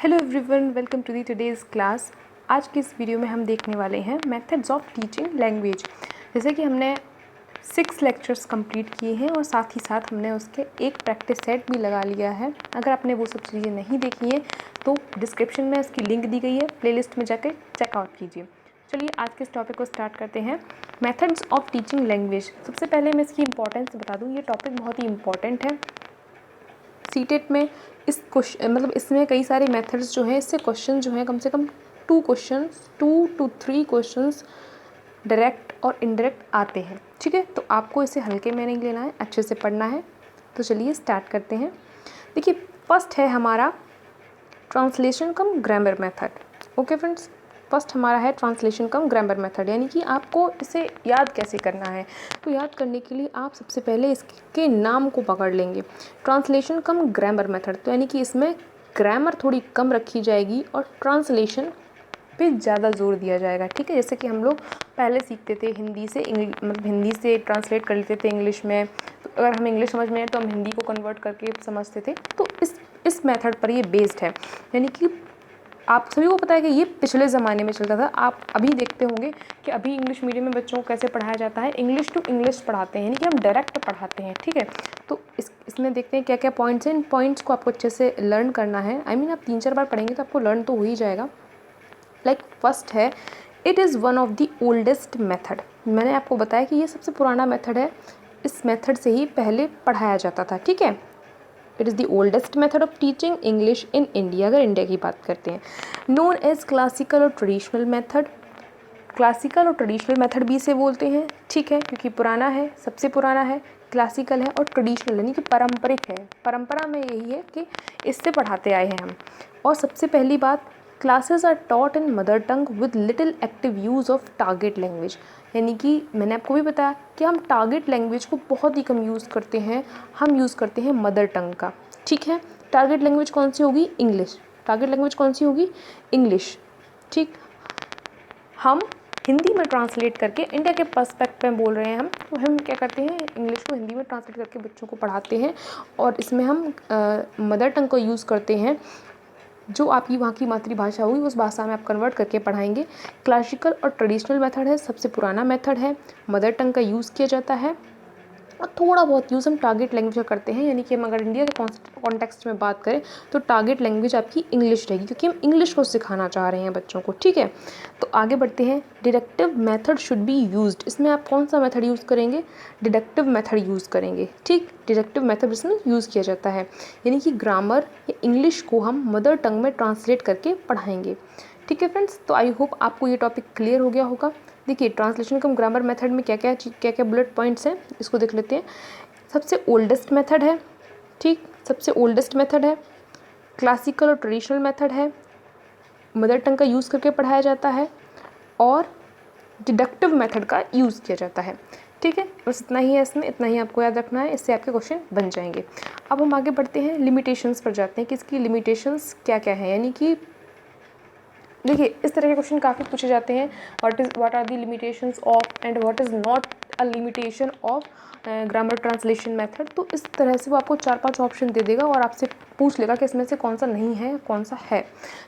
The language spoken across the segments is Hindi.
Hello everyone, welcome to the today's class. आज की इस वीडियो में हम देखने वाले हैं मेथड्स ऑफ टीचिंग लैंग्वेज। जैसे कि हमने 6 लेक्चर्स कंप्लीट किए हैं और साथ ही साथ हमने उसके एक प्रैक्टिस सेट भी लगा लिया है। अगर आपने वो सब चीज़ें नहीं देखी हैं तो डिस्क्रिप्शन में उसकी लिंक दी गई है, प्लेलिस्ट में जाकर चेकआउट कीजिए। चलिए आज के इस टॉपिक को स्टार्ट करते हैं, मेथड्स ऑफ टीचिंग लैंग्वेज। सबसे पहले मैं इसकी इंपॉर्टेंस बता दूँ, ये टॉपिक बहुत ही इंपॉर्टेंट है। सीटेट में इस क्वेश्चन इसमें कई सारे मेथड्स जो हैं, इससे क्वेश्चन जो हैं कम से कम 2 to 3 क्वेश्चंस डायरेक्ट और इनडायरेक्ट आते हैं। ठीक है, तो आपको इसे हल्के में नहीं लेना है, अच्छे से पढ़ना है। तो चलिए स्टार्ट करते हैं। देखिए, फर्स्ट है हमारा translation cum grammar method. Okay friends, first हमारा है ट्रांसलेशन कम ग्रामर मेथड, यानी कि आपको इसे याद कैसे करना है। तो याद करने के लिए आप सबसे पहले इसके नाम को पकड़ लेंगे, ट्रांसलेशन कम ग्रामर मेथड। तो यानी कि इसमें ग्रामर थोड़ी कम रखी जाएगी और ट्रांसलेशन पे ज़्यादा जोर दिया जाएगा। ठीक है, जैसे कि हम लोग पहले सीखते थे हिंदी से हिंदी से ट्रांसलेट कर लेते थे इंग्लिश में। तो अगर हमें इंग्लिश समझ में आए तो हम हिंदी को कन्वर्ट करके समझते थे। तो इस मेथड पर ये बेस्ड है। यानी कि आप सभी को पता है कि ये पिछले ज़माने में चलता था। आप अभी देखते होंगे कि अभी इंग्लिश मीडियम में बच्चों को कैसे पढ़ाया जाता है, इंग्लिश टू इंग्लिश पढ़ाते हैं, यानी कि हम डायरेक्ट पढ़ाते हैं। ठीक है, तो इसमें देखते हैं क्या क्या पॉइंट्स हैं। इन पॉइंट्स को आपको अच्छे से लर्न करना है। आप 3-4 बार पढ़ेंगे तो आपको लर्न तो हो ही जाएगा। फर्स्ट है, it is one of the oldest method. मैंने आपको बताया कि ये सबसे पुराना मेथड है, इस मेथड से ही पहले पढ़ाया जाता था। ठीक है, it is the oldest method of teaching English in India, अगर इंडिया की बात करते हैं। नोन एज क्लासिकल और ट्रेडिशनल मेथड। क्लासिकल और ट्रेडिशनल मेथड भी इसे बोलते हैं। ठीक है, क्योंकि पुराना है, सबसे पुराना है, क्लासिकल है, और ट्रेडिशनल यानी कि पारंपरिक है। परंपरा में यही है कि इससे पढ़ाते आए हैं हम। और सबसे पहली बात, classes are taught in mother tongue with little active use of target language. यानी कि मैंने आपको भी बताया कि हम टारगेट लैंग्वेज को बहुत ही कम यूज़ करते हैं, हम यूज़ करते हैं मदर टंग का। ठीक है, टारगेट लैंग्वेज कौन सी होगी? इंग्लिश। टारगेट लैंग्वेज कौन सी होगी? इंग्लिश। ठीक, हम हिंदी में ट्रांसलेट करके, इंडिया के पर्सपेक्ट में बोल रहे हैं हम, तो हम क्या करते हैं, इंग्लिश को हिंदी में ट्रांसलेट करके बच्चों को पढ़ाते हैं। और इसमें हम मदर टंग को यूज़ करते हैं, जो आपकी वहाँ की मातृभाषा होगी उस भाषा में आप कन्वर्ट करके पढ़ाएंगे। क्लासिकल और ट्रेडिशनल मेथड है, सबसे पुराना मेथड है, मदर टंग का यूज़ किया जाता है, और थोड़ा बहुत यूज़ हम टारगेट लैंग्वेज का करते हैं। यानी कि हम अगर इंडिया के कॉन्टेक्स्ट में बात करें तो टारगेट लैंग्वेज आपकी इंग्लिश रहेगी, क्योंकि हम इंग्लिश को सिखाना चाह रहे हैं बच्चों को। ठीक है, तो आगे बढ़ते हैं। Deductive method should be used. इसमें आप कौन सा मेथड यूज़ करेंगे? डिडक्टिव मेथड यूज़ करेंगे। ठीक, डिडक्टिव मेथड इसमें यूज़ किया जाता है, यानी कि ग्रामर या इंग्लिश को हम मदर टंग में ट्रांसलेट करके पढ़ाएंगे। ठीक है फ्रेंड्स, तो आई होप आपको ये टॉपिक क्लियर हो गया होगा। देखिए, ट्रांसलेशन कम ग्रामर मेथड में क्या क्या बुलेट पॉइंट्स हैं, इसको देख लेते हैं। सबसे ओल्डेस्ट मेथड है, ठीक, सबसे ओल्डेस्ट मेथड है, क्लासिकल और ट्रेडिशनल मेथड है, मदर टंग का यूज़ करके पढ़ाया जाता है, और डिडक्टिव मेथड का यूज़ किया जाता है। ठीक है, बस इतना ही है इसमें, इतना ही आपको याद रखना है, इससे आपके क्वेश्चन बन जाएंगे। अब हम आगे बढ़ते हैं, लिमिटेशंस पर जाते हैं कि इसकी लिमिटेशंस क्या क्या है। यानी कि देखिए, इस तरह के क्वेश्चन काफ़ी पूछे जाते हैं, what are the limitations of and what is not a limitation of grammar translation method. तो इस तरह से वो आपको 4-5 ऑप्शन दे देगा और आपसे पूछ लेगा कि इसमें से कौन सा नहीं है, कौन सा है।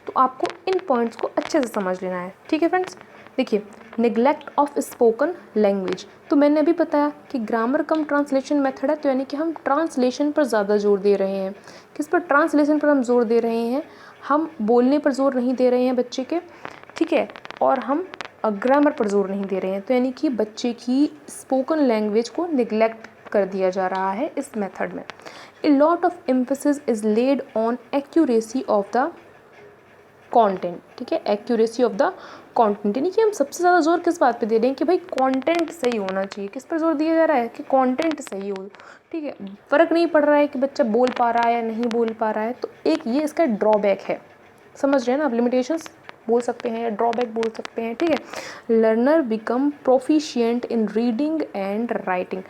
तो आपको इन पॉइंट्स को अच्छे से समझ लेना है। ठीक है फ्रेंड्स, देखिए, निगलेक्ट ऑफ स्पोकन लैंग्वेज। तो मैंने अभी बताया कि ग्रामर कम ट्रांसलेशन मेथड है, तो यानी कि हम ट्रांसलेशन पर ज़्यादा जोर दे रहे हैं। किस पर? ट्रांसलेशन पर हम जोर दे रहे हैं, हम बोलने पर जोर नहीं दे रहे हैं बच्चे के। ठीक है, और हम ग्रामर पर जोर नहीं दे रहे हैं। तो यानी कि बच्चे की स्पोकन लैंग्वेज को निगलेक्ट कर दिया जा रहा है इस मेथड में। A lot of emphasis is laid on accuracy of the content. ठीक है, एक्यूरेसी ऑफ द कंटेंट, यानी कि हम सबसे ज़्यादा जोर किस बात पे दे रहे हैं कि भाई कंटेंट सही होना चाहिए। किस पर जोर दिया जा रहा है? कि कंटेंट सही हो। ठीक है, फ़र्क नहीं पड़ रहा है कि बच्चा बोल पा रहा है या नहीं बोल पा रहा है। तो एक ये इसका ड्रॉबैक है, समझ रहे हैं ना आप? लिमिटेशंस बोल सकते हैं या ड्रॉबैक बोल सकते हैं। ठीक है, learner become proficient in reading and writing.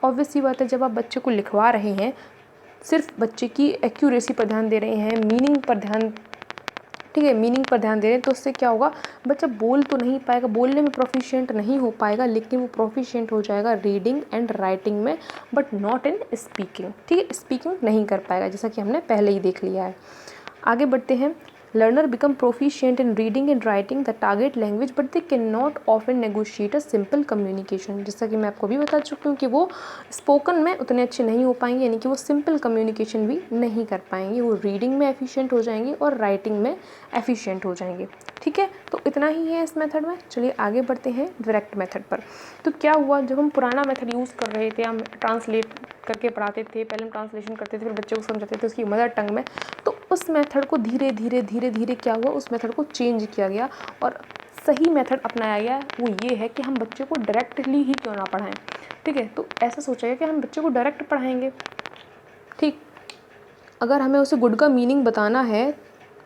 Obvious सी बात है, जब आप बच्चे को लिखवा रहे हैं, सिर्फ बच्चे की एक्यूरेसी पर ध्यान दे रहे हैं, मीनिंग पर ध्यान, ठीक है, मीनिंग पर ध्यान दे रहे हैं, तो उससे क्या होगा, बच्चा बोल तो नहीं पाएगा, बोलने में प्रोफिशिएंट नहीं हो पाएगा, लेकिन वो प्रोफिशिएंट हो जाएगा रीडिंग एंड राइटिंग में, बट नॉट इन स्पीकिंग। ठीक है, स्पीकिंग नहीं कर पाएगा, जैसा कि हमने पहले ही देख लिया है। आगे बढ़ते हैं। Learner become proficient in reading and writing the target language but they can not often negotiate a simple communication. जैसा कि मैं आपको भी बता चुकी हूँ कि वो स्पोकन में उतने अच्छे नहीं हो पाएंगे, यानी कि वो सिंपल कम्युनिकेशन भी नहीं कर पाएंगे। वो रीडिंग में एफिशिएंट हो जाएंगे और राइटिंग में एफिशिएंट हो जाएंगे। ठीक है, तो इतना ही है इस मेथड में। चलिए आगे बढ़ते हैं डायरेक्ट मेथड पर। तो क्या हुआ, जब हम पुराना मेथड यूज़ कर रहे थे, हम ट्रांसलेट करके पढ़ाते थे, पहले हम ट्रांसलेशन करते थे, फिर बच्चों को समझाते थे उसकी मदर टंग में, तो उस मेथड को धीरे धीरे क्या हुआ, उस मेथड को चेंज किया गया और सही मेथड अपनाया गया। वो ये है कि हम बच्चे को डायरेक्टली ही क्यों ना पढ़ाएं। ठीक है, तो ऐसा सोचा गया कि हम बच्चे को डायरेक्ट पढ़ाएंगे। ठीक, अगर हमें उसे गुड का मीनिंग बताना है,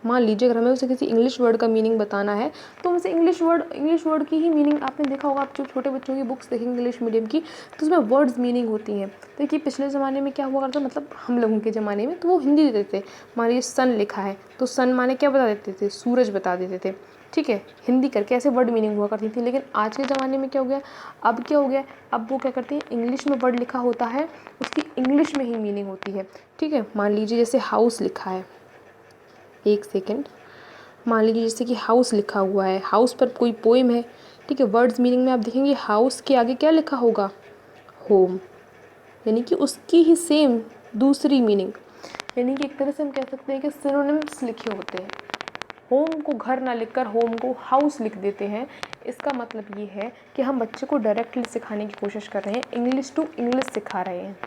मान लीजिए अगर हमें उसे किसी इंग्लिश वर्ड का मीनिंग बताना है, तो हम उसे इंग्लिश वर्ड की ही मीनिंग, आपने देखा होगा, आप जो छोटे बच्चों की बुक्स देखेंगे इंग्लिश मीडियम की, तो उसमें वर्ड्स मीनिंग होती हैं। देखिए पिछले ज़माने में क्या हुआ करता, मतलब हम लोगों के ज़माने में, तो वो हिंदी देते थे। मान लीजिए सन लिखा है तो सन माने क्या बता देते थे, सूरज बता देते थे। ठीक है, हिंदी करके ऐसे वर्ड मीनिंग हुआ करती थी। लेकिन आज के ज़माने में क्या हो गया, अब क्या हो गया, अब वो क्या करते हैं, इंग्लिश में वर्ड लिखा होता है, उसकी इंग्लिश में ही मीनिंग होती है। ठीक है, मान लीजिए जैसे हाउस लिखा है, एक सेकेंड, मान लीजिए जैसे कि हाउस लिखा हुआ है, हाउस पर कोई पोएम है। ठीक है, वर्ड्स मीनिंग में आप देखेंगे हाउस के आगे क्या लिखा होगा, होम, यानी कि उसकी ही सेम दूसरी मीनिंग, यानी कि एक तरह से हम कह सकते हैं कि सिनोनिम्स लिखे होते हैं। होम को घर ना लिखकर होम को हाउस लिख देते हैं। इसका मतलब ये है कि हम बच्चे को डायरेक्टली सिखाने की कोशिश कर रहे हैं, इंग्लिश टू इंग्लिश सिखा रहे हैं।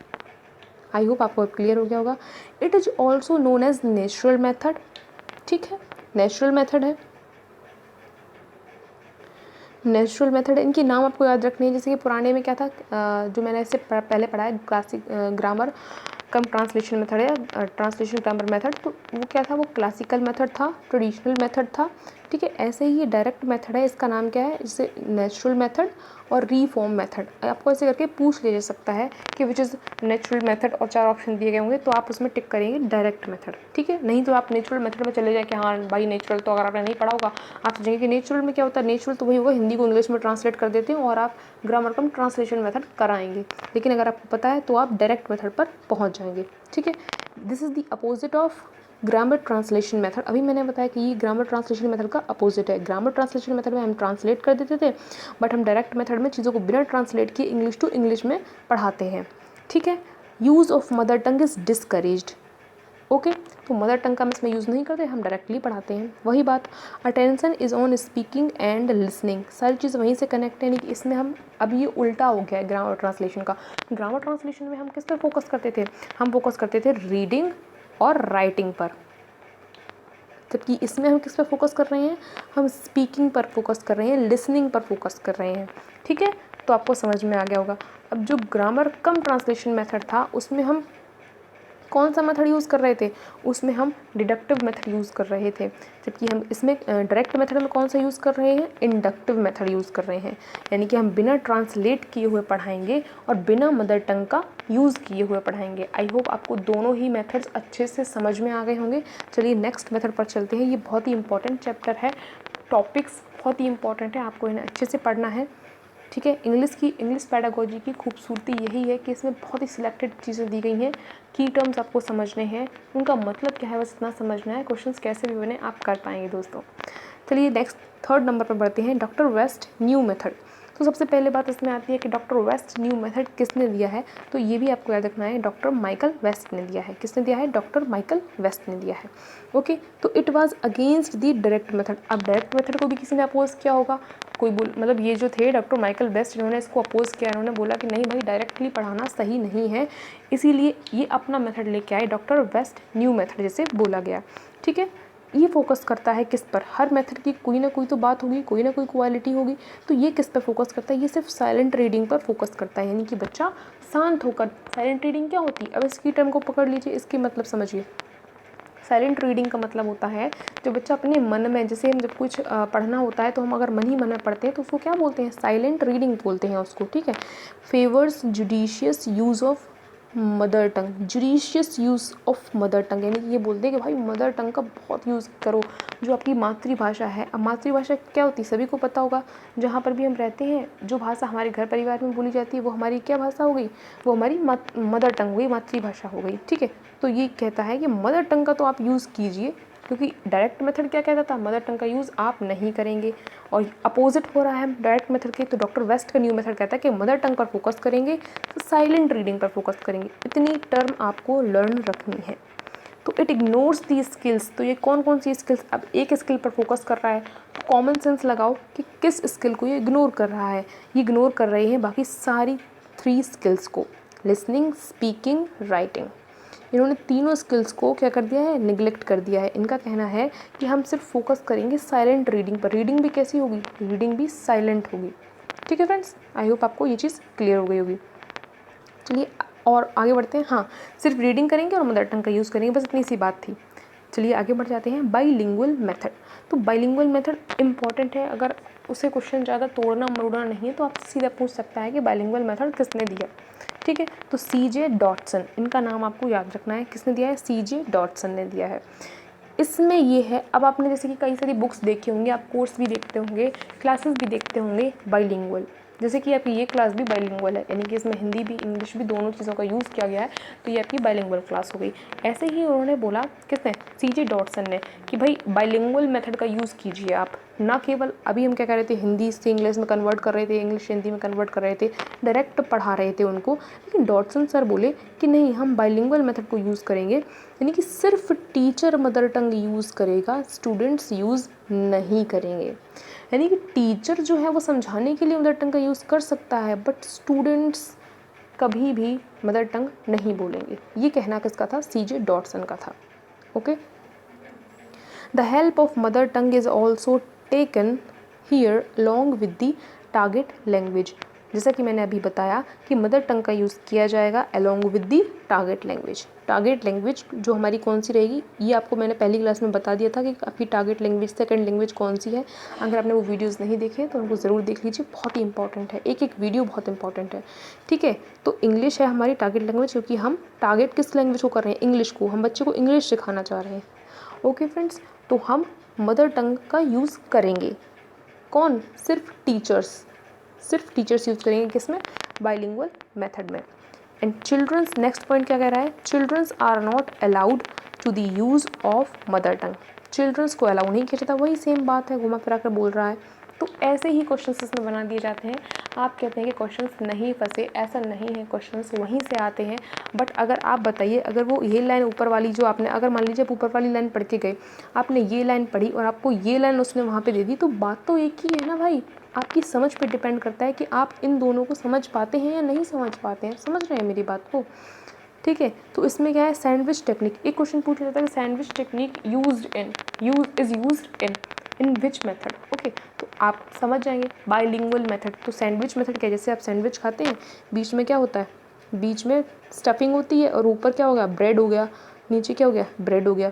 आई होप आपको क्लियर हो गया होगा। It is also known as natural method. ठीक है, नेचुरल मेथड है, नेचुरल मेथड। इनके नाम आपको याद रखने हैं, जैसे कि पुराने में क्या था, जो मैंने इससे पहले पढ़ा है, क्लासिक ग्रामर कम ट्रांसलेशन मेथड है, ट्रांसलेशन ग्रामर मेथड, तो वो क्या था, वो क्लासिकल मेथड था, ट्रेडिशनल मेथड था। ठीक है, ऐसे ही ये डायरेक्ट मेथड है, इसका नाम क्या है, जैसे नेचुरल मेथड और रीफॉर्म मेथड। आपको ऐसे करके पूछ लिया जा सकता है कि विच इज़ नेचुरल मेथड, और 4 ऑप्शन दिए गए होंगे, तो आप उसमें टिक करेंगे डायरेक्ट मेथड। ठीक है, नहीं तो आप नेचुरल मेथड में चले जाए कि हाँ भाई नेचुरल, तो अगर आपने नहीं पढ़ा होगा आप सोचेंगे कि नेचुरल में क्या होता है, नेचुरल तो वही होगा, हिंदी को इंग्लिश में ट्रांसलेट कर देते हैं और आप ग्रामर कम ट्रांसलेशन मेथड कराएंगे। लेकिन अगर आपको पता है तो आप डायरेक्ट मेथड पर पहुँच जाएंगे। ठीक है, this is the opposite of grammar translation method. अभी मैंने बताया कि ये ग्रामर ट्रांसलेशन मेथड का अपोजिट है। ग्रामर ट्रांसलेशन मेथड में हम ट्रांसलेट कर देते थे, बट हम डायरेक्ट मेथड में चीज़ों को बिना ट्रांसलेट किए इंग्लिश टू इंग्लिश में पढ़ाते हैं। ठीक है, use of mother tongue is discouraged. Okay, तो मदर टंग का हम इसमें यूज़ नहीं करते, हम डायरेक्टली पढ़ाते हैं। वही बात, attention is on speaking and listening, सारी चीज़ वहीं से कनेक्ट है। नहीं, इसमें हम, अब ये उल्टा हो गया है ग्रामर ट्रांसलेशन का। ग्रामर ट्रांसलेशन में हम किस पर फोकस करते थे, हम फोकस करते थे रीडिंग और राइटिंग पर, जबकि इसमें हम किस पर फोकस कर रहे हैं, हम स्पीकिंग पर फोकस कर रहे हैं, लिसनिंग पर फोकस कर रहे हैं। ठीक है, तो आपको समझ में आ गया होगा। अब जो ग्रामर कम ट्रांसलेशन मेथड था, उसमें हम कौन सा मेथड यूज़ कर रहे थे, उसमें हम डिडक्टिव मेथड यूज़ कर रहे थे। जबकि हम इसमें डायरेक्ट मेथड में कौन सा यूज़ कर रहे हैं, इंडक्टिव मेथड यूज़ कर रहे हैं, यानी कि हम बिना ट्रांसलेट किए हुए पढ़ाएंगे और बिना मदर टंग का यूज़ किए हुए पढ़ाएंगे। आई होप आपको दोनों ही मेथड्स अच्छे से समझ में आ गए होंगे। चलिए नेक्स्ट मेथड पर चलते हैं। ये बहुत ही इंपॉर्टेंट चैप्टर है, टॉपिक्स बहुत ही इंपॉर्टेंट है, आपको इन्हें अच्छे से पढ़ना है। ठीक है, इंग्लिश पैडागोजी की खूबसूरती यही है कि इसमें बहुत ही सिलेक्टेड चीज़ें दी गई हैं। की टर्म्स आपको समझने हैं, उनका मतलब क्या है बस इतना समझना है, क्वेश्चंस कैसे भी बने आप कर पाएंगे दोस्तों। चलिए नेक्स्ट 3rd नंबर पर बढ़ते हैं, डॉक्टर वेस्ट न्यू मेथड। तो सबसे पहले बात इसमें आती है कि डॉक्टर वेस्ट न्यू मेथड किसने दिया है, तो ये भी आपको याद रखना है, डॉक्टर माइकल वेस्ट ने दिया है। किसने दिया है, डॉक्टर माइकल वेस्ट ने दिया है। ओके, तो it was against the direct method. अब डायरेक्ट मेथड को भी किसी ने अपोज किया होगा, कोई मतलब ये जो थे डॉक्टर माइकल वेस्ट, इन्होंने इसको अपोज किया, इन्होंने बोला कि नहीं भाई डायरेक्टली पढ़ाना सही नहीं है, इसीलिए ये अपना मेथड लेके आए, डॉक्टर वेस्ट न्यू मेथड जैसे बोला गया। ठीक है, ये फोकस करता है किस पर, हर मेथड की कोई ना कोई तो बात होगी, कोई ना कोई क्वालिटी होगी, तो ये किस पर फोकस करता है, ये सिर्फ साइलेंट रीडिंग पर फोकस करता है, यानी कि बच्चा शांत होकर, साइलेंट रीडिंग क्या होती है, अब इसकी टर्म को पकड़ लीजिए, इसकी मतलब समझिए। साइलेंट रीडिंग का मतलब होता है जो बच्चा अपने मन में, जैसे हम जब कुछ पढ़ना होता है तो हम अगर मन ही मन में पढ़ते हैं तो उसको क्या बोलते हैं, साइलेंट रीडिंग बोलते हैं उसको। ठीक है, favours judicious use of mother tongue, judicious use of mother टंग, यानी कि ये बोलते हैं कि भाई मदर टंग का बहुत यूज़ करो, जो आपकी मातृभाषा है। अब मातृभाषा क्या होती है सभी को पता होगा, जहाँ पर भी हम रहते हैं, जो भाषा हमारे घर परिवार में बोली जाती है वो हमारी क्या भाषा हो गई, वो हमारी मदर टंग हुई, मातृभाषा हो गई। ठीक है, तो ये कहता है कि मदर टंग का तो आप यूज़ कीजिए, क्योंकि डायरेक्ट मेथड क्या कहता था, मदर टंग का यूज़ आप नहीं करेंगे, और अपोजिट हो रहा है डायरेक्ट मेथड के। तो डॉक्टर वेस्ट का न्यू मेथड कहता है कि मदर टंग पर फोकस करेंगे, तो साइलेंट रीडिंग पर फोकस करेंगे। इतनी टर्म आपको लर्न रखनी है। तो इट इग्नोर्स दी स्किल्स, तो ये कौन कौन सी स्किल्स, अब एक स्किल पर फोकस कर रहा है तो कॉमन सेंस लगाओ कि किस स्किल को ये इग्नोर कर रहा है। ये इग्नोर कर रहे हैं बाकी सारी 3 स्किल्स को, लिसनिंग, स्पीकिंग, राइटिंग। इन्होंने तीनों स्किल्स को क्या कर दिया है, निगलेक्ट कर दिया है। इनका कहना है कि हम सिर्फ फोकस करेंगे साइलेंट रीडिंग पर। रीडिंग भी कैसी होगी, रीडिंग भी साइलेंट होगी। ठीक है फ्रेंड्स, आई होप आपको ये चीज़ क्लियर हो गई होगी। चलिए और आगे बढ़ते हैं। हाँ, सिर्फ रीडिंग करेंगे और मदर टंग का यूज़ करेंगे, बस इतनी सी बात थी। चलिए आगे बढ़ जाते हैं। बाइलिंगुअल मेथड, तो बाइलिंगुअल मेथड इंपॉर्टेंट है। अगर उसे क्वेश्चन ज़्यादा तोड़ना मरोड़ना नहीं है तो आपसे सीधा पूछ सकता है कि बाइलिंगुअल मेथड किसने दिया। ठीक है, तो CJ डॉटसन, इनका नाम आपको याद रखना है। किसने दिया है, CJ डॉटसन ने दिया है। इसमें ये है, अब आपने जैसे कि कई सारी बुक्स देखी होंगी, आप कोर्स भी देखते होंगे, क्लासेस भी देखते होंगे बाइलिंगुअल, जैसे कि आपकी ये क्लास भी बाइलिंगुअल है, यानी कि इसमें हिंदी भी इंग्लिश भी दोनों चीज़ों का यूज़ किया गया है, तो ये आपकी बाइलिंगुअल क्लास हो गई। ऐसे ही उन्होंने बोला, किसने, CJ डॉटसन ने, कि भाई बाइलिंगुअल मेथड का यूज़ कीजिए आप, ना केवल अभी हम क्या कर रहे थे, हिंदी से इंग्लिश में कन्वर्ट कर रहे थे, इंग्लिश से हिंदी में कन्वर्ट कर रहे थे, डायरेक्ट पढ़ा रहे थे उनको, लेकिन डॉटसन सर बोले कि नहीं, हम बाइलिंगुअल मेथड को यूज़ करेंगे, यानी कि सिर्फ टीचर मदर टंग यूज़ करेगा, स्टूडेंट्स यूज़ नहीं करेंगे। यानी कि टीचर जो है वो समझाने के लिए मदर टंग का यूज़ कर सकता है, बट स्टूडेंट्स कभी भी मदर टंग नहीं बोलेंगे। ये कहना किसका था, CJ डॉटसन का था। Okay, the help of mother tongue is also taken here along with the target language. जैसा कि मैंने अभी बताया कि मदर टंग का यूज़ किया जाएगा along with the target language. Target language जो हमारी कौन सी रहेगी, ये आपको मैंने पहली क्लास में बता दिया था कि आपकी टारगेट लैंग्वेज, सेकंड लैंग्वेज कौन सी है। अगर आपने वो वीडियोस नहीं देखे तो उनको ज़रूर देख लीजिए, बहुत ही इंपॉर्टेंट है, एक एक वीडियो बहुत इंपॉर्टेंट है। ठीक है, तो इंग्लिश है हमारी टारगेट लैंग्वेज, क्योंकि हम टारगेट किस लैंग्वेज को कर रहे हैं, इंग्लिश को, हम बच्चे को इंग्लिश सिखाना चाह रहे हैं। ओके फ्रेंड्स, तो हम मदर टंग का यूज़ करेंगे, कौन, सिर्फ टीचर्स यूज़ करेंगे, किसमें, बाइलिंगुअल मेथड में। एंड चिल्ड्रंस, नेक्स्ट पॉइंट क्या कह रहा है, childrens are not allowed to the use of mother tongue. Childrens को अलाउ नहीं किया जाता, वही सेम बात है, घुमा फिरा कर बोल रहा है। तो ऐसे ही क्वेश्चंस इसमें बना दिए जाते हैं। आप कहते हैं कि क्वेश्चंस नहीं फंसे, ऐसा नहीं है, क्वेश्चंस वहीं से आते हैं। बट अगर आप बताइए, अगर वो ये लाइन ऊपर वाली जो आपने, अगर मान लीजिए आप ऊपर वाली लाइन पढ़ के गए, आपने ये लाइन पढ़ी और आपको ये लाइन उसने वहाँ पे दे दी, तो बात तो एक ही है ना भाई। आपकी समझ पे डिपेंड करता है कि आप इन दोनों को समझ पाते हैं या नहीं समझ पाते हैं। समझ रहे हैं मेरी बात को? ठीक है, तो इसमें क्या है, सैंडविच टेक्निक। एक क्वेश्चन पूछ लेता है कि sandwich technique used in which method. Okay, तो आप समझ जाएंगे बाइलिंगुअल मेथड। तो सैंडविच मेथड क्या है, जैसे आप सैंडविच खाते हैं, बीच में क्या होता है, बीच में स्टफिंग होती है और ऊपर क्या हो गया, ब्रेड हो गया, नीचे क्या हो गया, ब्रेड हो गया,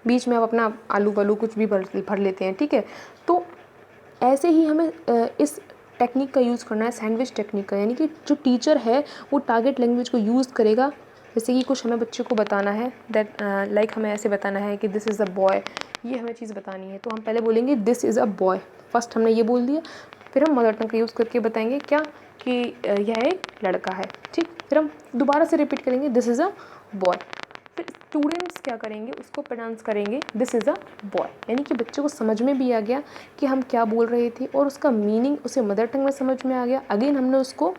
बीच में आप अपना आलू वालू कुछ भी भर लेते हैं। ठीक है, तो ऐसे ही हमें इस टेक्निक का यूज़ करना है, सैंडविच टेक्निक का, यानी कि जो टीचर है वो टारगेट लैंग्वेज को यूज़ करेगा। जैसे कि कुछ हमें बच्चे को बताना है, दैट लाइक हमें ऐसे बताना है कि दिस इज़ अ बॉय, ये हमें चीज़ बतानी है, तो हम पहले बोलेंगे this is a boy, first हमने ये बोल दिया, फिर हम मदर टंग का यूज़ करके बताएंगे क्या, कि यह एक लड़का है। ठीक, फिर हम दोबारा से रिपीट करेंगे दिस इज़ अ बॉय, फिर स्टूडेंट्स क्या करेंगे, उसको प्रोनाउंस करेंगे दिस इज़ अ बॉय, यानी कि बच्चे को समझ में भी आ गया कि हम क्या बोल रहे थे और उसका मीनिंग उसे मदर टंग में समझ में आ गया। अगेन हमने उसको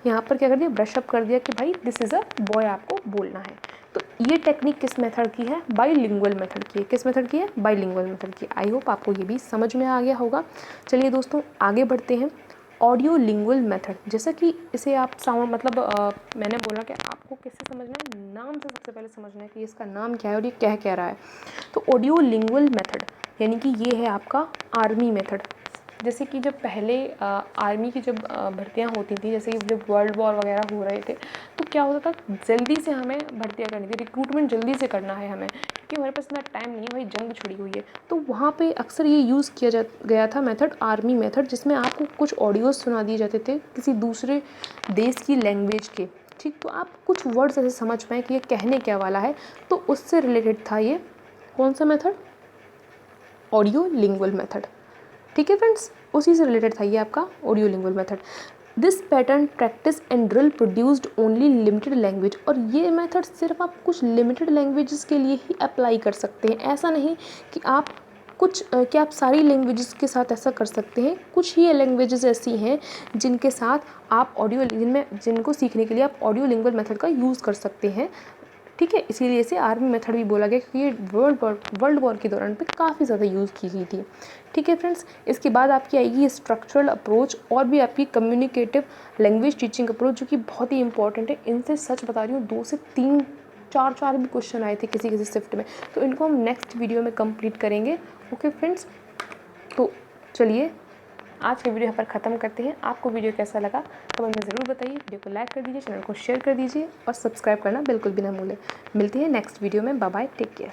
यहाँ पर क्या कर दिया, ब्रश अप कर दिया कि भाई दिस इज़ अ बॉय आपको बोलना है। तो ये टेक्निक किस मेथड की है, बाइलिंगुअल मेथड की है। किस मेथड की है, बाइलिंगुअल मेथड की। आई होप आपको ये भी समझ में आ गया होगा। चलिए दोस्तों आगे बढ़ते हैं। ऑडियो लिंगुअल मेथड, जैसा कि इसे आप साउंड मतलब मैंने बोला कि आपको किससे समझना है, नाम से सबसे पहले समझना है कि इसका नाम क्या है और ये कह रहा है। तो ऑडियो लिंगुअल मेथड यानी कि ये है आपका आर्मी मेथड। जैसे कि जब पहले आर्मी की जब भर्तियां होती थी, जैसे कि जब वर्ल्ड वॉर वगैरह हो रहे थे, तो क्या होता था, जल्दी से हमें भर्तियां करनी थी, रिक्रूटमेंट जल्दी से करना है हमें, क्योंकि हमारे पास इतना टाइम नहीं है, भाई जंग छिड़ी हुई है। तो वहाँ पे अक्सर ये यूज़ किया गया था मेथड, आर्मी मेथड, जिसमें आपको कुछ ऑडियोज सुना दिए जाते थे किसी दूसरे देश की लैंग्वेज के। ठीक, तो आप कुछ वर्ड्स ऐसे समझ पाएँ कि ये कहने क्या वाला है, तो उससे रिलेटेड था ये कौन सा मेथड, ऑडियो लिंगुअल मेथड। ठीक है फ्रेंड्स, उसी से रिलेटेड था ये आपका audio lingual method. This pattern practice and drill produced only limited language. और ये मेथड सिर्फ आप कुछ लिमिटेड लैंग्वेजेस के लिए ही अप्लाई कर सकते हैं। ऐसा नहीं कि आप क्या आप सारी लैंग्वेजेस के साथ ऐसा कर सकते हैं। कुछ ही लैंग्वेजेस ऐसी हैं जिनके साथ आप जिनको सीखने के लिए आप ऑडियो लिंगुअल मेथड का यूज़ कर सकते हैं। ठीक है, इसीलिए इसे आर्मी मेथड भी बोला गया क्योंकि ये वर्ल्ड वॉर के दौरान पे काफ़ी ज़्यादा यूज़ की गई थी। ठीक है फ्रेंड्स, इसके बाद आपकी आएगी स्ट्रक्चरल अप्रोच और भी आपकी कम्युनिकेटिव लैंग्वेज टीचिंग अप्रोच, जो कि बहुत ही इंपॉर्टेंट है। इनसे सच बता रही हूँ 2 से 3 4 भी क्वेश्चन आए थे किसी शिफ्ट में, तो इनको हम नेक्स्ट वीडियो में कंप्लीट करेंगे। ओके फ्रेंड्स, तो चलिए आज का वीडियो यहाँ पर ख़त्म करते हैं। आपको वीडियो कैसा लगा कमेंट में ज़रूर बताइए। वीडियो को लाइक कर दीजिए, चैनल को शेयर कर दीजिए और सब्सक्राइब करना बिल्कुल भी ना भूलें। मिलते हैं नेक्स्ट वीडियो में। Bye bye, take care.